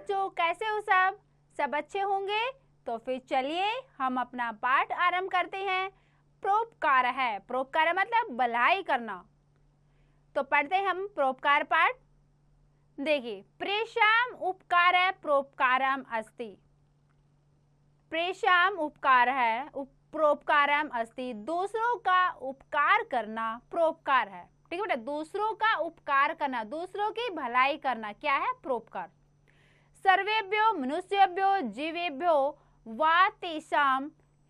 बच्चों, कैसे हो सब अच्छे होंगे। तो फिर चलिए हम अपना पाठ आरंभ करते हैं। परोपकार है, परोपकार मतलब भलाई करना। तो पढ़ते हैं हम परोपकार पाठ। देखिए, प्रेषाम उपकार है परोपकारम अस्ति। प्रेषाम उपकार है परोपकारम अस्ति। दूसरों का उपकार करना परोपकार है। ठीक है बेटा, दूसरों का उपकार करना, दूसरों की भलाई करना क्या है? परोपकार। सर्वेभ्यो मनुष्येभ्यो जीवेभ्यो वा तेषां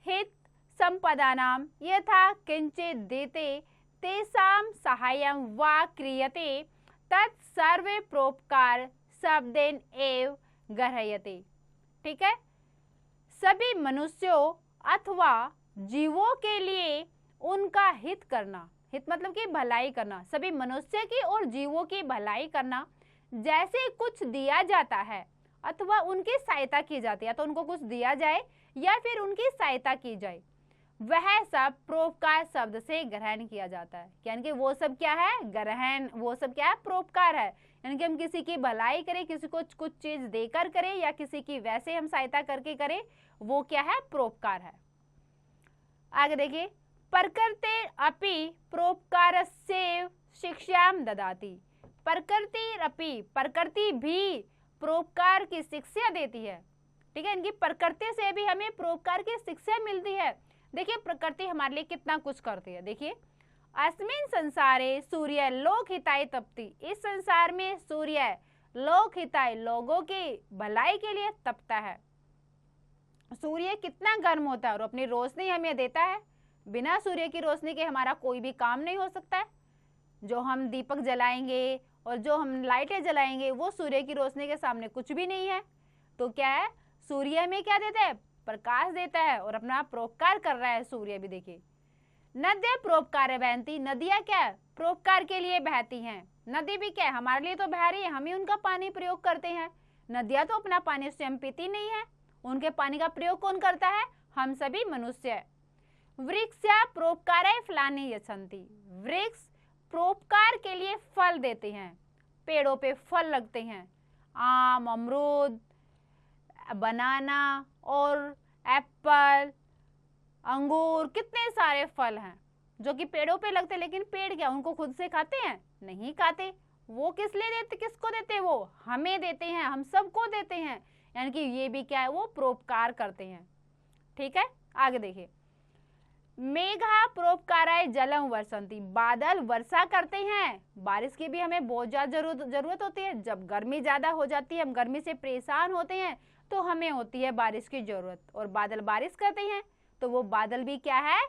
हित संपदानां यथा किंचित देते तेषां सहायं वा क्रियते तत् सर्वे परोपकार शब्देन एव ग्रह्यते। ठीक है, सभी मनुष्यों अथवा जीवों के लिए उनका हित करना, हित मतलब कि भलाई करना, सभी मनुष्य की और जीवों की भलाई करना। जैसे कुछ दिया जाता है अथवा उनकी सहायता की जाती है, तो उनको कुछ दिया जाए या फिर उनकी सहायता की जाए, वह सब परोपकार शब्द से ग्रहण किया जाता है। यानी कि वो सब क्या है? ग्रहण, वो सब क्या है? परोपकार है। यानी कि हम किसी की भलाई करें, किसी को कुछ चीज देकर करें या किसी की वैसे हम सहायता करके करें, वो क्या है? परोपकार है। आगे देखिए, प्रकृति अपि परोपकारस्य शिक्षाम ददाति। प्रकृति अपि, प्रकृति भी परोपकार की शिक्षा देती है। ठीक है, इनकी प्रकृति से भी हमें परोपकार की शिक्षा मिलती है। देखिए, प्रकृति हमारे लिए कितना कुछ करती है। देखिए, अस्मिन् संसारे सूर्य लोकहिताय तपति। इस संसार में सूर्य लोकहिताय, लोगों की भलाई के लिए तपता है। सूर्य कितना गर्म होता है और अपनी रोशनी हमें देता है। बिना सूर्य की रोशनी के हमारा कोई भी काम नहीं हो सकता है। जो हम दीपक जलाएंगे और जो हम लाइटें जलाएंगे वो सूर्य की रोशनी के सामने कुछ भी नहीं है। तो क्या है? सूर्य हमें क्या देता है? प्रकाश देता है और अपना परोपकार कर रहा है सूर्य भी। देखिए, नद्या परोपकार बहती। नदियां क्या है? परोपकार के लिए बहती हैं। नदी भी क्या है? हमारे लिए तो बह रही है, हम ही उनका पानी प्रयोग करते हैं। नदियां तो अपना पानी स्वयं पीती नहीं है, उनके पानी का प्रयोग कौन करता है? हम सभी मनुष्य। वृक्षा परोपकाराय फलानि यच्छन्ति। वृक्ष परोपकार के लिए फल देते हैं, पेड़ों पे फल लगते हैं। आम, अमरूद, बनाना और एप्पल, अंगूर, कितने सारे फल हैं जो कि पेड़ों पे लगते हैं। लेकिन पेड़ क्या उनको खुद से खाते हैं? नहीं खाते। वो किस लिए देते? किसको देते? वो हमें देते हैं, हम सबको देते हैं। यानी कि ये भी क्या है? वो परोपकार करते हैं। ठीक है, आगे देखिए, मेघा परोपकाराय जलम वर्षन्ति। बादल वर्षा करते हैं। बारिश की भी हमें बहुत ज्यादा जरूरत होती है। जब गर्मी ज्यादा हो जाती है, हम गर्मी से परेशान होते हैं, तो हमें होती है बारिश की जरूरत, और बादल बारिश करते हैं। तो वो बादल भी क्या है?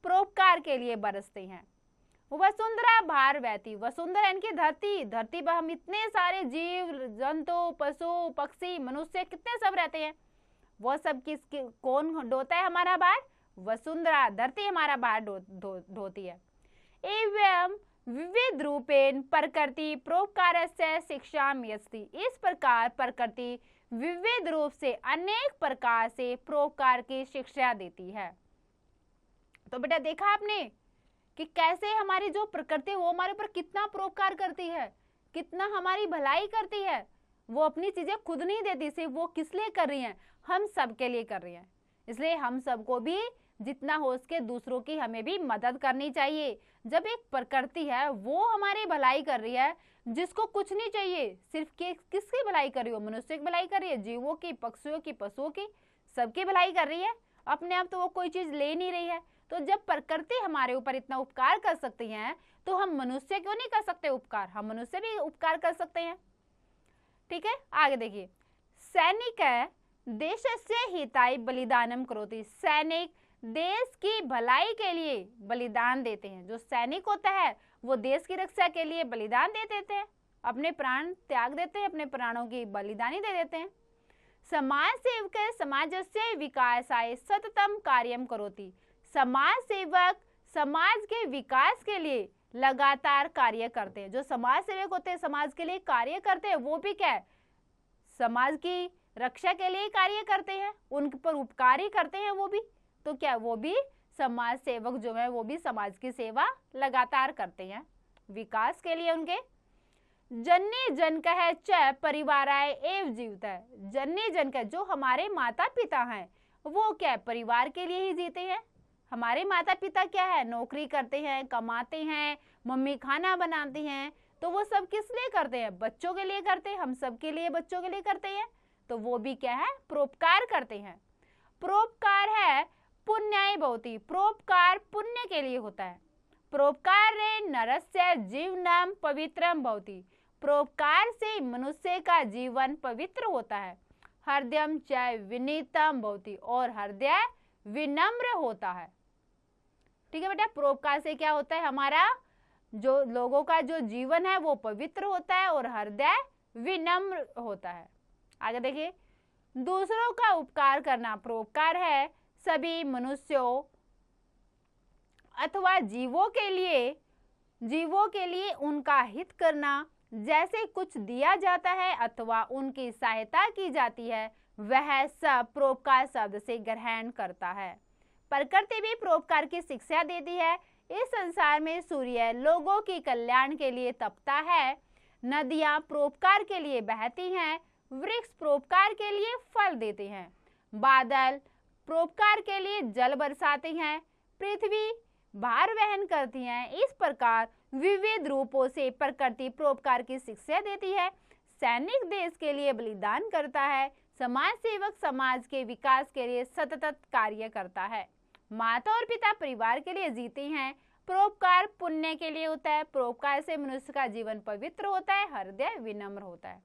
परोपकार के लिए बरसते हैं। वसुंधरा भार बहती। वसुंधरा इनकी धरती, धरती पर हम इतने सारे जीव जंतु, पशु पक्षी, मनुष्य, कितने सब रहते हैं। वो सब कौन ढोता है हमारा भार? वसुंधरा, धरती हमारा भार ढोती है। एवं विविध रूपेण प्रकृति परोपकारस्य शिक्षाम यच्छति। इस प्रकार प्रकृति विविध रूप से, अनेक प्रकार से परोपकार की शिक्षा देती है। तो बेटा देखा आपने कि कैसे हमारी जो प्रकृति वो हमारे ऊपर कितना परोपकार करती है, कितना हमारी भलाई करती है। वो अपनी चीजें खुद नहीं देती, सिर्फ वो किस लिए कर रही है? हम सब के लिए कर रही है। इसलिए हम सबको भी जितना हो सके दूसरों की हमें भी मदद करनी चाहिए। जब एक प्रकृति है वो हमारी भलाई कर रही है, जिसको कुछ नहीं चाहिए, सिर्फ किसकी भलाई कर रही हो? मनुष्य की भलाई कर रही है, जीवों की, पक्षियों की, पशुओं की, सबकी भलाई कर रही है। अपने आप तो वो कोई चीज ले नहीं रही है। तो जब प्रकृति हमारे ऊपर इतना उपकार कर सकती है, तो हम मनुष्य क्यों नहीं कर सकते उपकार? हम मनुष्य भी उपकार कर सकते हैं। ठीक है, आगे देखिए, सैनिक है देशस्य हिताय बलिदानम करोति। सैनिक देश की भलाई के लिए बलिदान देते हैं। जो सैनिक होता है वो देश की रक्षा के लिए बलिदान दे देते हैं, अपने प्राण त्याग देते हैं, अपने प्राणों की बलिदानी दे देते हैं। समाज सेवक समाजस्य विकासाय सततम कार्यम करोति। समाज सेवक समाज के विकास के लिए लगातार कार्य करते हैं। जो समाज सेवक होते हैं, समाज के लिए कार्य करते हैं, वो भी क्या है? समाज की रक्षा के लिए कार्य करते हैं, उन पर उपकार ही करते हैं वो भी। तो क्या वो भी समाज सेवक जो है वो भी समाज की सेवा लगातार करते हैं, विकास के लिए उनके। जननी जनकः च परिवाराय एव जीवतः। जननी जनक जो हमारे माता पिता हैं वो क्या परिवार के लिए ही जीते हैं। हमारे माता पिता क्या है, नौकरी करते हैं, कमाते हैं, मम्मी खाना बनाती हैं, तो वो सब किस लिए करते हैं, बच्चों के लिए करते हैं, हम सब के लिए बच्चों के लिए करते हैं, तो वो भी क्या है, परोपकार करते हैं। परोपकार है पुण्याय भवति, परोपकार पुण्य के लिए होता है। परोपकारे नरस्य जीवनम पवित्रम भवति, परोपकार से मनुष्य का जीवन पवित्र होता है। हृदयम च विनीतम भवति, और हृदय विनम्र होता है। ठीक है बेटा, परोपकार से क्या होता है, हमारा जो लोगों का जो जीवन है वो पवित्र होता है और हृदय विनम्र होता है। आगे देखिए, दूसरों का उपकार करना परोपकार है। सभी मनुष्यों अथवा जीवों के लिए उनका हित करना, जैसे कुछ दिया जाता है अथवा उनकी सहायता की जाती है, वह सब परोपकार शब्द से ग्रहण करता है। प्रकृति भी परोपकार की शिक्षा देती है। इस संसार में सूर्य लोगों की कल्याण के लिए तपता है, नदियां परोपकार के लिए बहती हैं, वृक्ष परोपकार के लिए फल देते हैं, बादल परोपकार के लिए जल बरसाते हैं, पृथ्वी भार वहन करती हैं। इस प्रकार विविध रूपों से प्रकृति परोपकार की शिक्षा देती है। सैनिक देश के लिए बलिदान करता है, समाज सेवक समाज के विकास के लिए सतत कार्य करता है। माता और पिता परिवार के लिए जीते हैं। परोपकार पुण्य के लिए होता है। परोपकार से मनुष्य का जीवन पवित्र होता है, हृदय विनम्र होता है।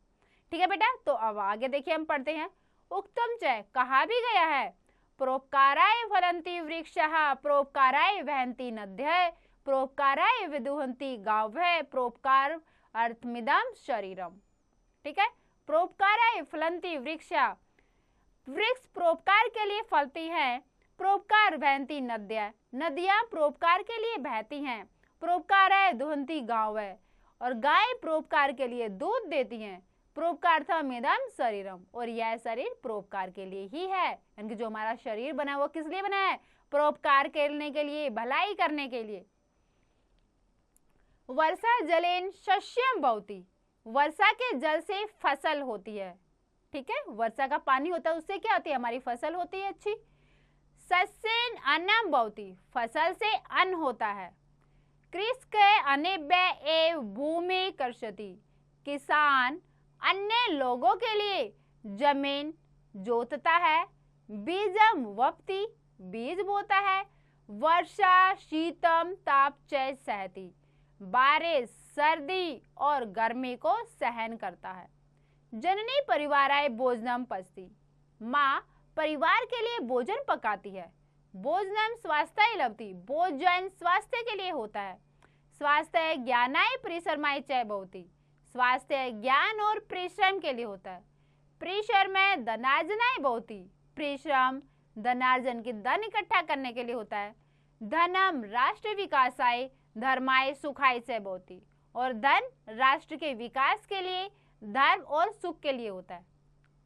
ठीक है बेटा, तो अब आगे देखिए हम पढ़ते हैं। उक्तम च, कहा भी गया है, परोपकाराय फलन्ति वृक्षः, परोपकाराय वहन्ति नद्यः, परोपकाराय विदुहन्ति गावः, परोपकार अर्थमिदं शरीरम। ठीक है, परोपकाराय फलन्ति वृक्षः, वृक्ष परोपकार के लिए फलती हैं, परोपकार वहन्ति नद्यः, नदियां परोपकार के लिए बहती हैं, परोपकाराय दुहन्ति गावः, और गाय परोपकार के लिए दूध देती हैं, परोपकार्थमिदं शरीरम, और यह शरीर परोपकार के लिए ही है। यानी कि जो हमारा शरीर बना है वो किस लिए बना है, परोपकार करने के लिए, भलाई करने के लिए। वर्षा जलेन शस्यम भवति, वर्षा के जल से फसल होती है। ठीक है, वर्षा का पानी होता है, उससे क्या होती है, हमारी फसल होती है अच्छी। सस्येन अन्नम भवति, फसल से अन्न होता है। कृषक अनेभ्य एव भूमि कर्षति, किसान अन्य लोगों के लिए जमीन जोतता है। बीजम वपति, बीज बोता है। वर्षा शीतम ताप च सहती, बारिश सर्दी और गर्मी को सहन करता है। जननी परिवाराय भोजनम पचती, माँ परिवार के लिए भोजन पकाती है। भोजनम स्वास्थ्य लभती, भोजन स्वास्थ्य के लिए होता है। स्वास्थ्य ज्ञानाय परिश्रमाय च भवति, स्वास्थ्य ज्ञान और परिश्रम के लिए होता है। परिश्रम धनार्जनाय भवति, परिश्रम धनार्जन की धन इकट्ठा करने के लिए होता है। धनम राष्ट्र विकासाय धर्माय सुखाय च भवति, और धन राष्ट्र के विकास के लिए, धर्म और सुख के लिए होता है।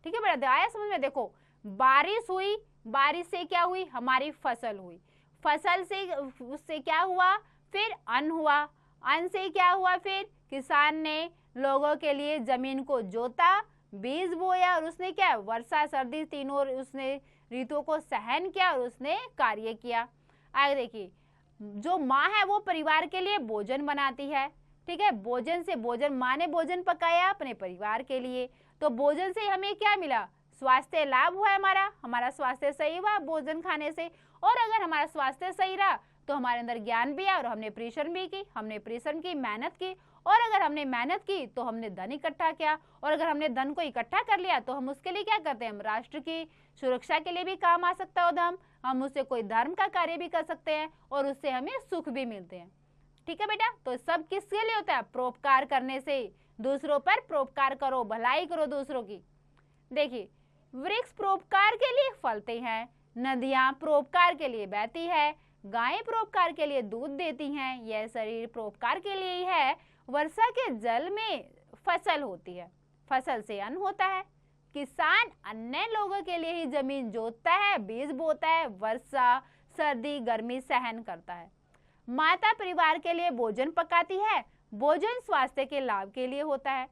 ठीक है बेटा, आया समझ में। देखो, बारिश हुई, बारिश से क्या हुई, हमारी फसल हुई, फसल से उससे क्या हुआ, फिर अन्न हुआ, अन्न से क्या हुआ, फिर किसान ने लोगों के लिए जमीन को जोता, बीज बोया, और उसने क्या, वर्षा सर्दी तीनों उसने ऋतुओं को सहन किया और उसने कार्य किया। आगे देखिए, जो माँ है वो परिवार के लिए भोजन बनाती है। ठीक है, भोजन से, भोजन माँ ने भोजन पकाया अपने परिवार के लिए, तो भोजन से हमें क्या मिला, स्वास्थ्य लाभ हुआ हमारा स्वास्थ्य सही हुआ भोजन खाने से। और अगर हमारा स्वास्थ्य सही रहा तो हमारे अंदर ज्ञान भी आया और हमने परिश्रम भी की, हमने परिश्रम की, मेहनत की, और अगर हमने मेहनत की तो हमने धन इकट्ठा किया, और अगर हमने धन को इकट्ठा कर लिया तो हम उसके लिए क्या करते हैं, हम राष्ट्र की सुरक्षा के लिए भी काम आ सकता है, हम उससे कोई धर्म का कार्य भी कर सकते हैं और उससे हमें सुख भी मिलते हैं। ठीक है बेटा, तो सब किसके लिए होता है, परोपकार करने से। दूसरों पर परोपकार करो, भलाई करो दूसरों की। देखिए, वृक्ष परोपकार के लिए फलते हैं, नदियां परोपकार के लिए बहती है, गायें परोपकार के लिए दूध देती हैं, यह शरीर परोपकार के लिए ही है। वर्षा के जल में फसल होती है, फसल से अन्न होता है। किसान अन्य लोगों के लिए ही जमीन जोतता है, बीज बोता है, वर्षा सर्दी गर्मी सहन करता है। माता परिवार के लिए भोजन पकाती है, भोजन स्वास्थ्य के लाभ के लिए होता है,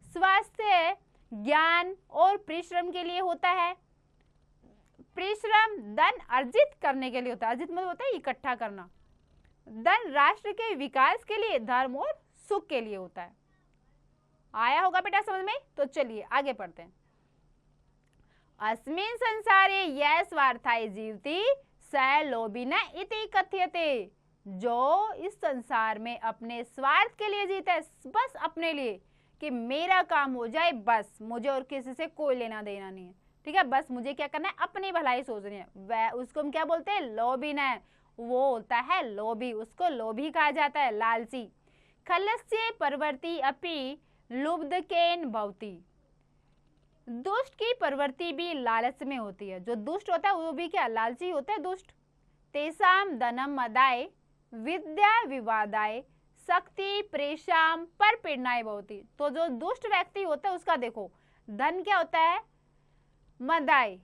स्वास्थ्य ज्ञान और परिश्रम के लिए होता है। परिश्रम धन अर्जित करने के लिए होता है, अर्जित मतलब होता है इकट्ठा करना। धन राष्ट्र के विकास के लिए, धर्म और सुख के लिए होता है। आया होगा बेटा समझ में? तो चलिए आगे पढ़ते हैं। अस्मिन् संसारे यह स्वार्थाय जीवति स लोभिना इति कथ्यते। जो इस संसार में अपने स्वार्थ के लिए जीता है, बस अपने लिए, कि मेरा काम हो जाए बस, मुझे और किसी से कोई लेना देना नहीं है, ठीक है, बस मुझे क्या करना है, अपनी भलाई सोचनी है, वह उसको हम क्या बोलते हैं, लोभी न, वो होता है लोभी, उसको लोभी कहा जाता है, लालची। खलस्य प्रवृत्ति अपि लुब्धकेन भवति। दुष्ट की प्रवृत्ति भी लालच में होती है, जो दुष्ट होता है वो भी क्या लालची होता है, दुष्ट। तेसाम धनम मदाय विद्या विवादाय शक्ति प्रेषाम पर पीड़नाय भवति। तो जो दुष्ट व्यक्ति होता है उसका देखो धन क्या होता है, मदाय,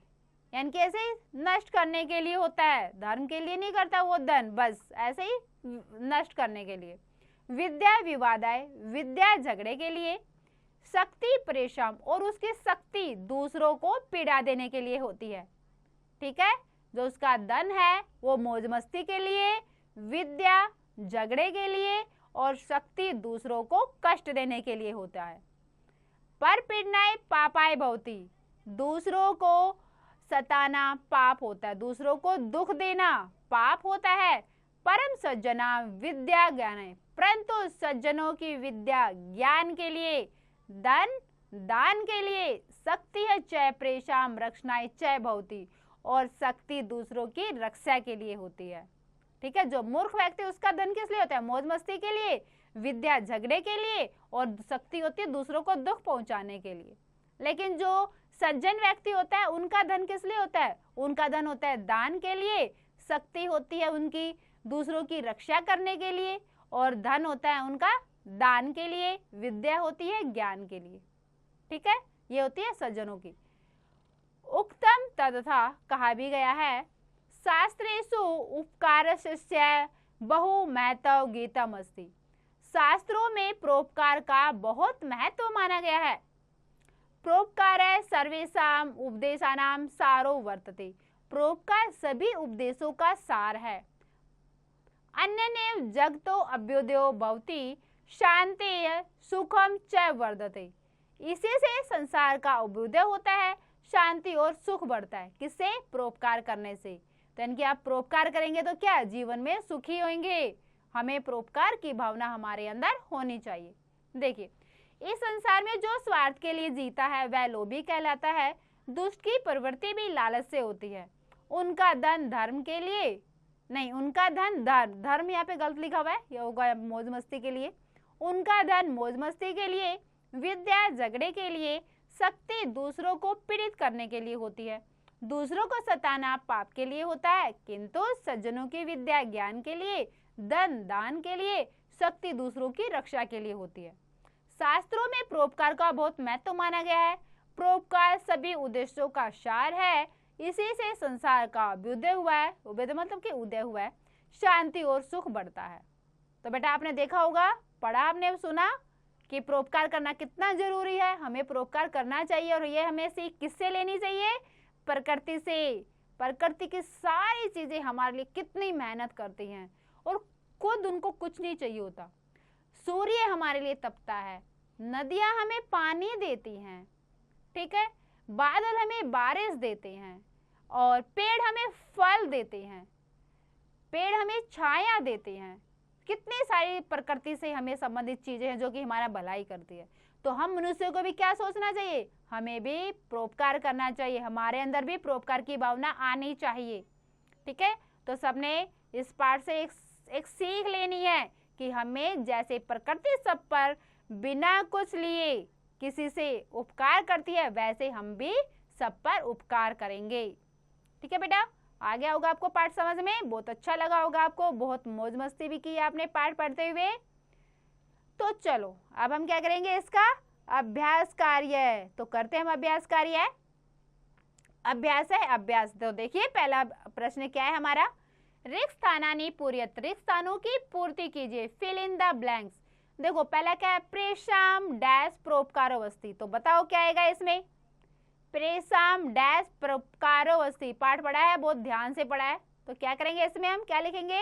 यानी कि ऐसे ही नष्ट करने के लिए होता है, धर्म के लिए नहीं करता वो धन, बस ऐसे ही नष्ट करने के लिए। विद्या विवादाय, विद्या झगड़े के लिए। शक्ति परेशान, और उसकी शक्ति दूसरों को पीड़ा देने के लिए होती है, ठीक है। जो उसका धन है वो मौज मस्ती के लिए, विद्या झगड़े के लिए, और शक्ति दूसरों को कष्ट देने के लिए होता है। पर पीड़नाय पापाय भवति, दूसरों को सताना पाप होता है, दूसरों को दुख देना पाप होता है। परम सज्जना विद्या ज्ञान है, परंतु सज्जनों की विद्या ज्ञान के लिए, धन दान के लिए, शक्ति है चय प्रेषाम रक्षणाय चय भवति, और शक्ति दूसरों की रक्षा के लिए होती है, ठीक है। जो मूर्ख व्यक्ति उसका धन किस लिए होता है, मौज मस्ती के लिए, विद्या झगड़े के लिए, और शक्ति होती है दूसरों को दुख पहुंचाने के लिए। लेकिन जो सज्जन व्यक्ति होता है उनका धन किस लिए होता है, उनका धन होता है दान के लिए, शक्ति होती है उनकी दूसरों की रक्षा करने के लिए, और धन होता है उनका दान के लिए, विद्या होती है ज्ञान के लिए, ठीक है। ये होती है सज्जनों की। उक्तम तथा कहा भी गया है, शास्त्रेषु उपकारस्य बहु महत्व गीतम अस्ति। शास्त्रों में परोपकार का बहुत महत्व माना गया है। परोपकार है सर्वेषाम उपदेशानाम सारो वर्तते, परोपकार सभी उपदेशों का सार है। अन्यनेव जगतो अभ्युदयो भवति शांति सुखम च वर्धते, इसी से संसार का अभ्युदय होता है, शांति और सुख बढ़ता है। किससे, परोपकार करने से। तो यानी कि आप परोपकार करेंगे तो क्या जीवन में सुखी होंगे। हमें परोपकार की भावना हमारे अंदर होनी चाहिए। देखिए इस संसार में जो स्वार्थ के लिए जीता है वह लोभी कहलाता है। दुष्ट की प्रवृत्ति भी लालच से होती है। उनका धन धर्म के लिए नहीं, उनका धन धर्म यहाँ पे गलत लिखा हुआ है, ये होगा मौज मस्ती के लिए। उनका धन मौज मस्ती के लिए, विद्या झगड़े के लिए, शक्ति दूसरों को पीड़ित करने के लिए होती है। दूसरों को सताना पाप के लिए होता है, किंतु सज्जनों की विद्या ज्ञान के लिए, धन दान के लिए, शक्ति दूसरों की रक्षा के लिए होती है। शास्त्रों में परोपकार का बहुत महत्व माना गया है। परोपकार सभी उद्देश्यों का सार है, इसी से संसार का अभ्युदय हुआ है। उदय मतलब कि उदय हुआ है, शांति और सुख बढ़ता है। तो बेटा आपने देखा होगा, पढ़ा आपने, सुना कि परोपकार करना कितना जरूरी है। हमें परोपकार करना चाहिए, और ये हमें सीख किससे लेनी चाहिए, प्रकृति से। प्रकृति की सारी चीजें हमारे लिए कितनी मेहनत करती हैं, और खुद उनको कुछ नहीं चाहिए होता। सूर्य हमारे लिए तपता है, नदियां हमें पानी देती हैं, ठीक है, बादल हमें बारिश देते हैं, और पेड़ हमें फल देते हैं, पेड़ हमें छाया देते हैं। कितनी सारी प्रकृति से हमें संबंधित चीजें हैं जो कि हमारा भलाई करती है। तो हम मनुष्यों को भी क्या सोचना चाहिए, हमें भी परोपकार करना चाहिए, हमारे अंदर भी परोपकार की भावना आनी चाहिए, ठीक है। तो सबने इस पाठ से एक सीख लेनी है कि हमें जैसे प्रकृति सब पर बिना कुछ लिए किसी से उपकार करती है, वैसे हम भी सब पर उपकार करेंगे, ठीक है बेटा। आ गया होगा आपको पाठ समझ में, बहुत अच्छा लगा होगा आपको, बहुत मौज मस्ती भी की आपने पाठ पढ़ते हुए। तो चलो अब हम क्या करेंगे, इसका अभ्यास कार्य। तो करते हैं हम अभ्यास कार्य। अभ्यास है अभ्यास। तो देखिए पहला प्रश्न क्या है हमारा, रिक्त स्थानानि पूर्यत, रिक्त स्थानों की पूर्ति कीजिए, फिल इन द ब्लैंक्स। देखो पहला क्या है, प्रेषाम डैश परोपकारो अस्ति, तो बताओ क्या आएगा इसमें, प्रेषाम डैश परोपकारो अस्ति। पाठ पढ़ा है, बहुत ध्यान से पढ़ा है, तो क्या करेंगे इसमें हम, क्या लिखेंगे,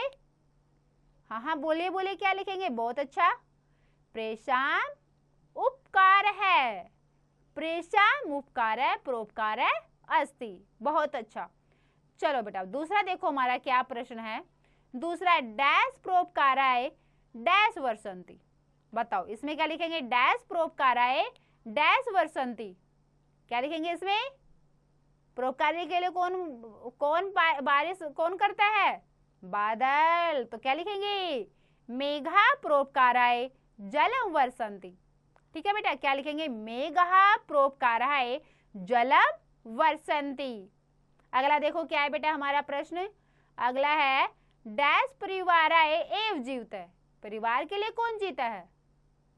हाँ हाँ बोलिए बोलिए क्या लिखेंगे, बहुत अच्छा, प्रेषाम उपकार है, प्रेषाम उपकार है, परोपकार है अस्ति, बहुत अच्छा। चलो बेटा दूसरा देखो हमारा क्या प्रश्न है, दूसरा डैश परोपकाराय डैश वर्षन्ति, बताओ इसमें क्या लिखेंगे, डैश परोपकाराय डैश वर्षन्ति, क्या लिखेंगे इसमें, परोपकार के लिए कौन कौन बारिश कौन करता है, बादल, तो क्या लिखेंगे, मेघा परोपकाराय जलम वर्षन्ति। ठीक है बेटा, क्या लिखेंगे, मेघा परोपकाराय जलम वर्षन्ति। अगला देखो क्या है बेटा हमारा प्रश्न, अगला है डैश परिवाराय एव जीवित है, परिवार के लिए कौन जीता है,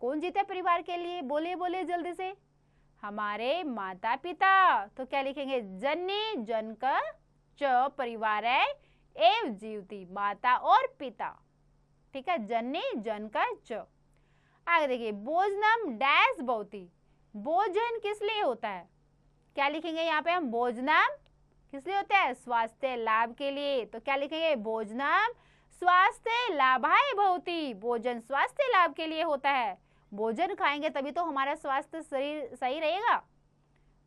कौन जीता है परिवार के लिए, बोलिए बोलिए जल्दी से, हमारे माता पिता, तो क्या लिखेंगे, जननी जनक च परिवाराय एव जीवती, माता और पिता। ठीक है, जननी जनक च। आगे देखिए, भोजनम डैश भवति, भोजन किस लिए होता है, क्या लिखेंगे यहाँ पे हम, भोजनम किस लिए होता है, स्वास्थ्य लाभ के लिए, तो क्या लिखेंगे, भोजनम स्वास्थ्य लाभाय भवति, भोजन स्वास्थ्य लाभ के लिए होता है, भोजन खाएंगे तभी तो हमारा स्वास्थ्य शरीर सही रहेगा,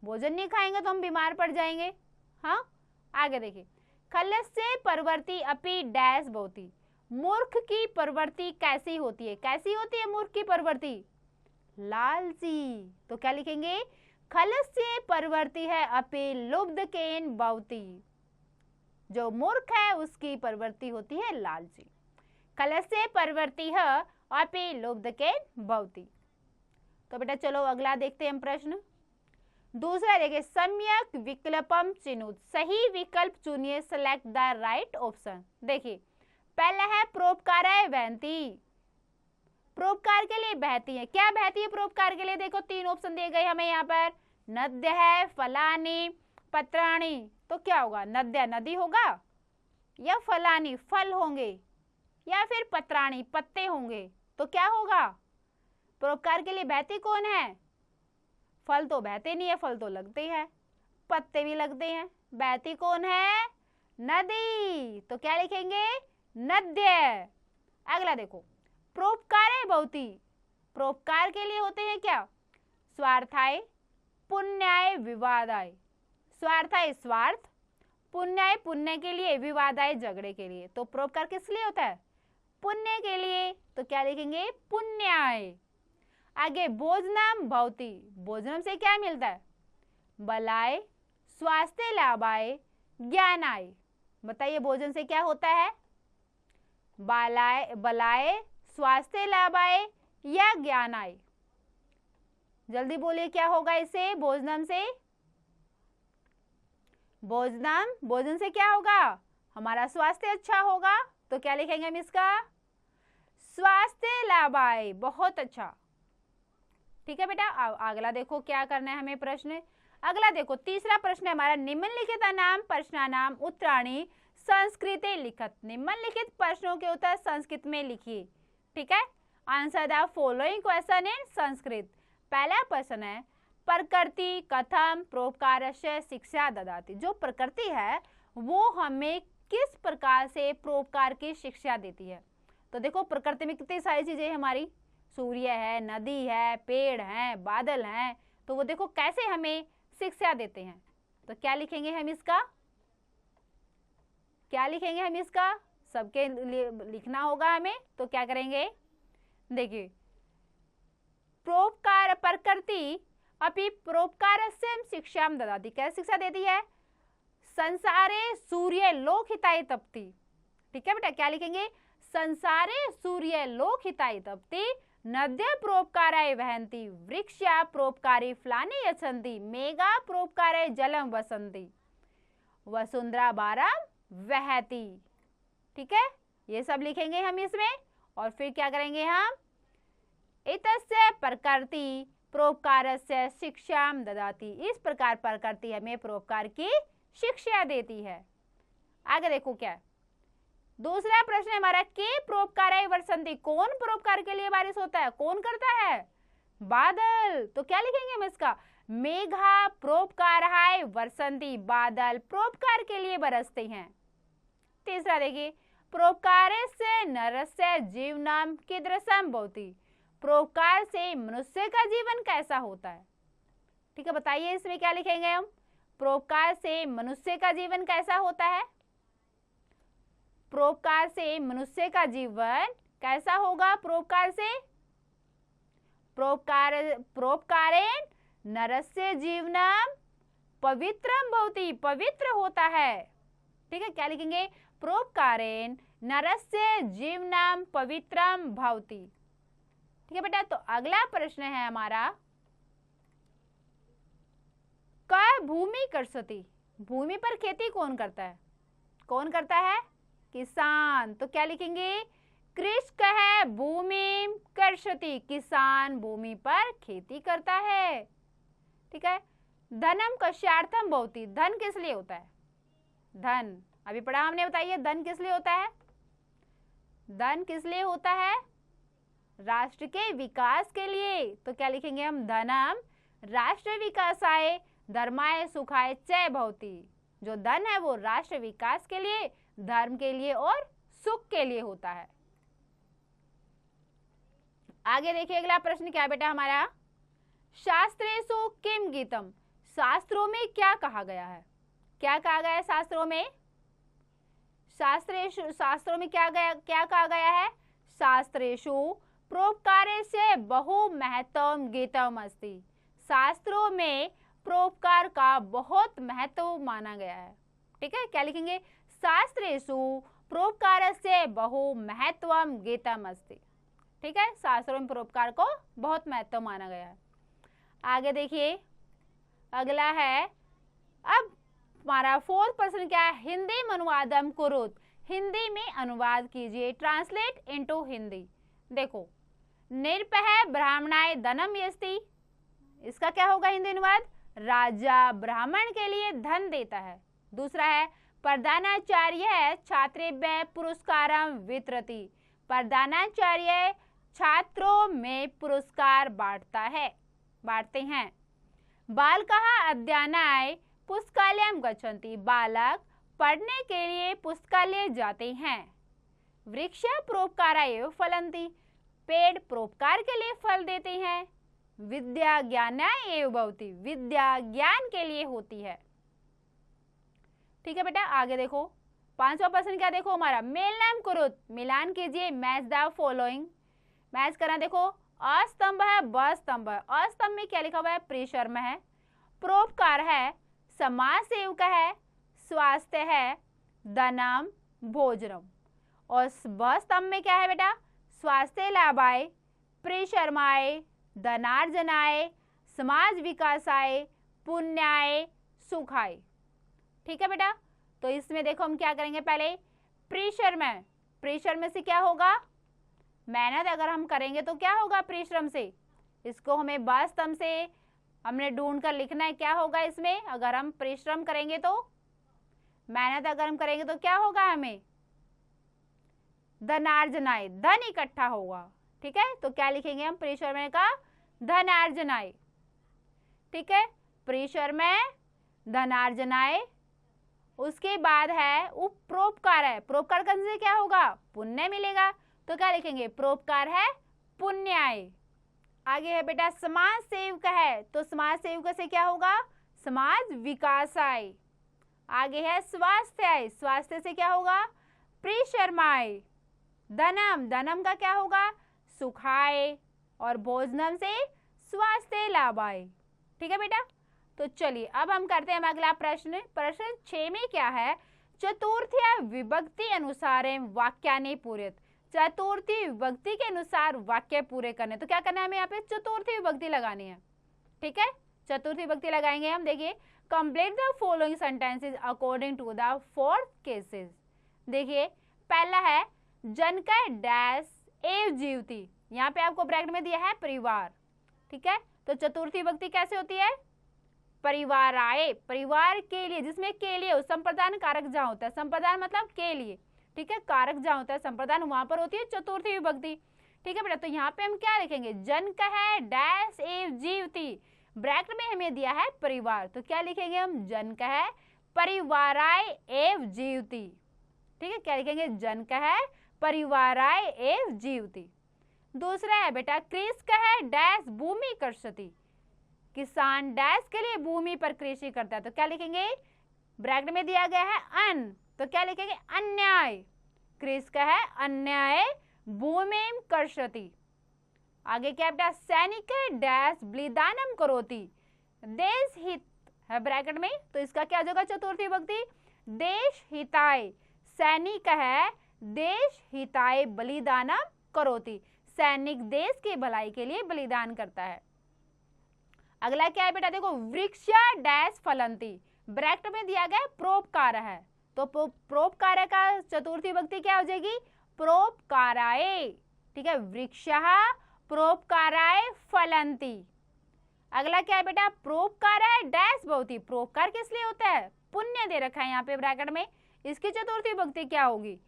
भोजन नहीं खाएंगे तो हम बीमार पड़ जाएंगे। हाँ आगे देखिए, खलस्य परवर्ती अपि डैश भवति, मूर्ख की प्रवृत्ति कैसी होती है, कैसी होती है मूर्ख की प्रवृत्ति, लालची, तो क्या लिखेंगे, खलस्य प्रवृत्ति है अपि लुब्धकेन भवति, जो मूर्ख है उसकी प्रवृत्ति होती है लालची, खलस्य प्रवृत्ति है अपि लुब्धकेन भवति। तो बेटा चलो अगला देखते हैं हम प्रश्न, दूसरा देखिए, सम्यक विकल्पम चिनुत, सही विकल्प चुनिए, सेलेक्ट द राइट ऑप्शन। देखिए पहला है परोपकाराय वहन्ति, परोपकार के लिए बहती है, क्या बहती है परोपकार के लिए, देखो तीन ऑप्शन दिए गए हमें यहाँ पर, नद्य है, फलानी, पत्राणी, तो क्या होगा, नद्य नदी होगा, या फलानी फल होंगे, या फिर पत्राणी पत्ते होंगे, तो क्या होगा, परोपकार के लिए बहती कौन है, फल तो बहते नहीं है, फल तो लगते हैं, पत्ते भी लगते हैं, बहती कौन है, नदी, तो क्या लिखेंगे, नद्य। अगला देखो, परोपकाराय भवति, परोपकार के लिए होते हैं क्या, स्वार्थाय, पुण्याय, विवादाय, स्वार्थाय स्वार्थ, पुण्याय पुण्य के लिए, विवादाय झगड़े के लिए, तो परोपकार किस लिए होता है, पुण्य के लिए, तो क्या लिखेंगे, पुण्याय। आगे भोजनम भवति, भोजनम से क्या मिलता है, बलाय, स्वास्थ्य लाभाय, ज्ञानाय, बताइए भोजन से क्या होता है, बलाय, स्वास्थ्य लाभाय या ज्ञानाय, जल्दी बोलिए क्या होगा इसे, भोजनम से, भोजनम, भोजन से क्या होगा, हमारा स्वास्थ्य अच्छा होगा, तो क्या लिखेंगे हम इसका, स्वास्थ्य लाभाय, बहुत अच्छा। ठीक है बेटा, अगला देखो क्या करना है हमें प्रश्न, अगला देखो तीसरा प्रश्न है हमारा, निम्नलिखित नाम प्रश्नानाम उत्तराणि संस्कृते लिखत, निम्नलिखित प्रश्नों के उत्तर संस्कृत में लिखिए। ठीक है, answer the following question in Sanskrit. पहला प्रश्न है, प्रकृति कथम परोपकारस्य शिक्षा ददाति, जो प्रकृति है वो हमें किस प्रकार से परोपकार की शिक्षा देती है। तो देखो प्रकृति में कितनी सारी चीजें हमारी, सूर्य है, नदी है, पेड़ हैं, बादल हैं, तो वो देखो कैसे हमें शिक्षा देते हैं। तो क्या लिखेंगे हम इसका, क्या लिखेंगे हम इसका, सबके लिए लिखना होगा हमें, तो क्या करेंगे, देखिए परोपकार प्रकृति अपि परोपकारस्य शिक्षां ददाति, क्या शिक्षा देती है, संसारे सूर्य लोक हिताय तपति। ठीक है बेटा, क्या लिखेंगे, संसारे सूर्य लोक हिताय तपति, नद्य परोपकाराय वहन्ति, वृक्षा परोपकारी फलानि यच्छन्ति, मेघा परोपकाराय जलम वसन्ति, वसुंधरा बारम वहति। ठीक है, ये सब लिखेंगे हम इसमें, और फिर क्या करेंगे हम, एतस्य प्रकृति परोपकारस्य शिक्षां ददाति, इस प्रकार प्रकृति हमें परोपकार की शिक्षा देती है। आगे देखो क्या है, दूसरा प्रश्न है हमारा, के परोपकाराय वर्षन्ति, कौन परोपकार के लिए बारिश होता है, कौन करता है, बादल। तो क्या लिखेंगे हम इसका, मेघा परोपकाराय वर्षन्ति, बादल परोपकार के लिए बरसते हैं। तीसरा देखिए, परोपकारस्य नरस्य जीवनम कीदृशं भवति, परोपकार से मनुष्य का जीवन कैसा होता है। ठीक है, बताइए इसमें क्या लिखेंगे हम, परोपकार से मनुष्य का जीवन कैसा होता है, परोपकार से मनुष्य का जीवन कैसा होगा, परोपकार से, परोपकारेण नरस्य जीवनम पवित्रम भवति, पवित्र होता है। ठीक है, क्या लिखेंगे, परोपकारेण नरस्य जीवनम पवित्रम भवति। ठीक है बेटा, तो अगला प्रश्न है हमारा, क भूमि कर्षति, भूमि पर खेती कौन करता है, कौन करता है, किसान। तो क्या लिखेंगे, कृषक है भूमि कर्षति, किसान भूमि पर खेती करता है। ठीक है, धनम कस्यार्थम भवति, धन किस लिए होता है, धन अभी पढ़ा हमने, बताइए धन किस लिए होता है, धन किस लिए होता है, राष्ट्र के विकास के लिए। तो क्या लिखेंगे हम, धनम राष्ट्र विकासाय धर्माय सुखाय च भवति, जो धन है वो राष्ट्र विकास के लिए, धर्म के लिए और सुख के लिए होता है। आगे देखिए अगला प्रश्न क्या बेटा हमारा, शास्त्रेषु किम गीतम, शास्त्रों में क्या कहा गया है, क्या कहा गया है शास्त्रों में, शास्त्रों में क्या कहा गया है, शास्त्रेषु परोपकारस्य बहु महत्वम गीतम अस्ति, शास्त्रों में परोपकार का बहुत महत्व माना गया है। ठीक है, क्या लिखेंगे, शास्त्रेषु परोपकारस्य बहु महत्वम गीतम अस्ति। ठीक है, शास्त्रों में परोपकार को बहुत महत्व माना गया है। आगे देखिए अगला है, अब हमारा फोर्थ प्रश्न क्या है, हिंदी में अनुवादम कुरुत, हिंदी में अनुवाद कीजिए, ट्रांसलेट इनटू हिंदी। देखो, निरपह ब्राह्मणाय धनम यस्ति, इसका क्या होगा हिंदी अनुवाद, राजा ब्राह्मण के लिए धन देता है। दूसरा है, प्रधानाचार्य छात्रेभ्यः पुरस्कारं वितरति, प्रधानाचार्य छात्रों में पुरस्कार बांटते हैं। बालकः अध्ययनाय पुस्तकालयं गच्छन्ति, बालक पढ़ने के लिए पुस्तकालय जाते हैं। वृक्ष परोपकाराय फलन्ति, पेड़ परोपकार के लिए फल देते हैं। विद्या ज्ञानाय एव भवति, विद्या ज्ञान के लिए होती है। ठीक है बेटा, आगे देखो पांचवा प्रश्न क्या, देखो हमारा, मेलनम कुरुत, मिलान कीजिए, मैच द फॉलोइंग, मैच करना। देखो, अस्तंभ है, ब स्तंभ है, अस्तंभ में क्या लिखा हुआ है, प्रेशर्म है, परोपकार है, समाज सेवक है, स्वास्थ्य है, धनम भोजनम, और ब स्तंभ में क्या है बेटा, स्वास्थ्य लाभाय, प्रेशर्माय, धनार्जनाय, समाज विकासाय, पुण्याय, सुखाय। ठीक है बेटा, तो इसमें देखो हम क्या करेंगे, पहले प्रेशर में से क्या होगा, मेहनत अगर हम करेंगे तो क्या होगा परिश्रम से, इसको हमें ब स्तंभ से हमने ढूंढ कर लिखना है, क्या होगा इसमें, अगर हम परिश्रम करेंगे तो, मेहनत अगर हम करेंगे तो क्या होगा, हमें धनार्जनाय, धन इकट्ठा होगा। ठीक है, तो क्या लिखेंगे हम परिश्रम में का, धनार्जनाय। ठीक है, परिश्रम में धनार्जनाय। उसके बाद है उपरोपकार है, परोपकार करने से क्या होगा, पुण्य मिलेगा, तो क्या लिखेंगे, परोपकार है पुण्याय। आगे है बेटा समाज सेवक है, तो समाज सेवक से क्या होगा, समाज विकासाय। आगे है स्वास्थ्य, स्वास्थ्य से क्या होगा, प्रेशर्माय। धनम का क्या होगा, सुखाय, और भोजनम से स्वास्थ्य लाभाय। ठीक है बेटा, तो चलिए अब हम करते हैं अगला प्रश्न। प्रश्न 6 में क्या है, चतुर्थी विभक्ति अनुसार वाक्यानि पूरित, चतुर्थी विभक्ति के अनुसार वाक्य पूरे करने। तो क्या करना है, हमें यहाँ पे चतुर्थी विभक्ति लगानी है। ठीक है, चतुर्थी विभक्ति लगाएंगे हम। देखिए, complete the following sentences according to the 4 cases. देखिए, पहला है जनक डैश एव जीवती, यहाँ पे आपको ब्रैकेट में दिया है परिवार। ठीक है, तो चतुर्थी विभक्ति कैसे होती है, परिवार आए, परिवार के लिए, जिसमें के लिए संप्रदान कारक जहाँ होता है, संप्रदान मतलब के लिए, ठीक है, कारक जहाँ होता है संप्रदान वहां पर होती है चतुर्थी विभक्ति। ठीक है बेटा, तो यहाँ पे हम क्या लिखेंगे, जन कहे डैश एव जीवती, ब्रैकेट में हमें दिया है परिवार, तो क्या लिखेंगे हम, जन कहे परिवाराय एव जीवती। ठीक है, क्या लिखेंगे, जन कहे परिवाराय एव जीवती। दूसरा है बेटा, कृष कहे डैश भूमि कर्षति, किसान डैश के लिए भूमि पर कृषि करता है, तो क्या लिखेंगे, ब्रैकेट में दिया गया है अन, तो क्या लिखेंगे, अन्याय, कृष कहे अन्याय भूमिम कर्षति। आगे क्या बेटा, सैनिक डैश बलिदानम करोति, देश हित है ब्रैकेट में, तो इसका क्या होगा चतुर्थी विभक्ति, देश हिताय, सैनिक है देश हिताय बलिदानम करोति, सैनिक देश की भलाई के लिए बलिदान करता है। अगला क्या है बेटा, देखो वृक्षा डैश फलंती, ब्रैकेट में दिया गया प्रोपकार है, तो प्रोपकार का चतुर्थी विभक्ति क्या हो जाएगी, प्रोपकाराय। ठीक है, वृक्षः प्रोपकाराय फलंती। अगला क्या है बेटा, प्रोपकाराय डैश भवति, प्रोपकार किस लिए होता है, पुण्य दे रखा है यहाँ पे ब्रैकेट में, इसकी चतुर्थी विभक्ति क्या होगी,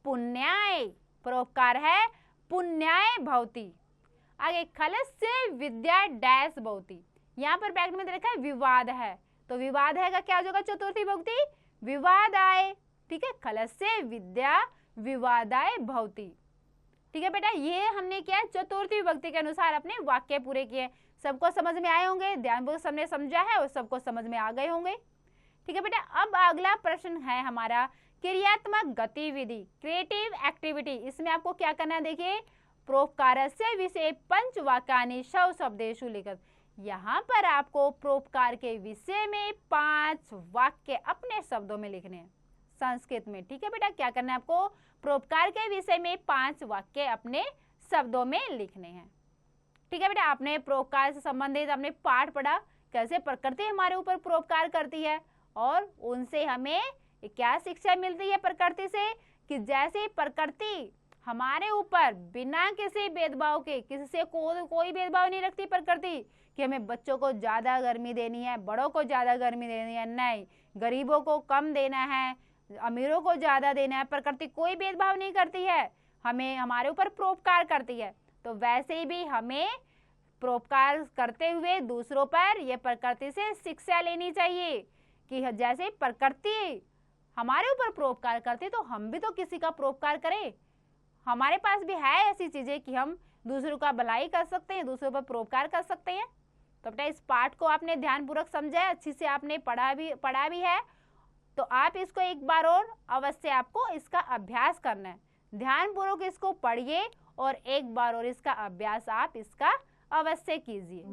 पुण्याय, प्रोपकार है पुण्याय भवति। आगे खलस्य विद्या डैश भवति, यहाँ पर ब्रैकेट में दे रखा है विवाद है, तो विवाद है का क्या हो जाएगा चतुर्थी विभक्ति, विवादाय। ठीक है, खलस्य विद्या विवादाय भवति। ठीक है बेटा, ये हमने क्या चतुर्थी विभक्ति के अनुसार अपने वाक्य पूरे किए, सबको समझ में आए होंगे, ध्यानपूर्वक सबने समझा है और सबको समझ में आ गए होंगे। ठीक है बेटा, अब अगला प्रश्न है हमारा क्रियात्मक गतिविधि, क्रिएटिव एक्टिविटी। इसमें आपको क्या करना है, देखिए प्रोपकारस्य विषय पंचवाक्यानि शव शब्देषु लिखत, यहाँ पर आपको प्रोपकार के विषय में 5 वाक्य अपने शब्दों में लिखने हैं संस्कृत में। ठीक है बेटा, क्या करना है आपको, प्रोपकार के विषय में 5 वाक्य अपने शब्दों में लिखने हैं। ठीक है बेटा, आपने प्रोपकार से संबंधित अपने पाठ पढ़ा, कैसे प्रकृति हमारे ऊपर प्रोपकार करती है और उनसे हमें क्या शिक्षा मिलती है प्रकृति से, कि जैसे प्रकृति हमारे ऊपर बिना किसी भेदभाव के, किसी से कोई भेदभाव नहीं रखती प्रकृति, कि हमें बच्चों को ज्यादा गर्मी देनी है, बड़ों को ज्यादा गर्मी देनी है, नहीं, गरीबों को कम देना है, अमीरों को ज्यादा देना है, प्रकृति कोई भेदभाव नहीं करती है, हमें हमारे ऊपर प्रोपकार करती है। तो वैसे ही भी हमें प्रोपकार करते हुए दूसरों पर यह प्रकृति से शिक्षा लेनी चाहिए, कि जैसे प्रकृति हमारे ऊपर प्रोपकार करती, तो हम भी तो किसी का प्रोपकार करें। हमारे पास भी है ऐसी चीजें कि हम दूसरों का भलाई कर सकते हैं, दूसरों पर प्रोपकार कर सकते हैं। तो बेटा, इस पाठ को आपने ध्यानपूर्वक समझा है, अच्छी से आपने पढ़ा भी है, तो आप इसको एक बार और अवश्य आपको इसका अभ्यास करना है। ध्यानपूर्वक इसको पढ़िए और एक बार और इसका अभ्यास आप इसका अवश्य कीजिए।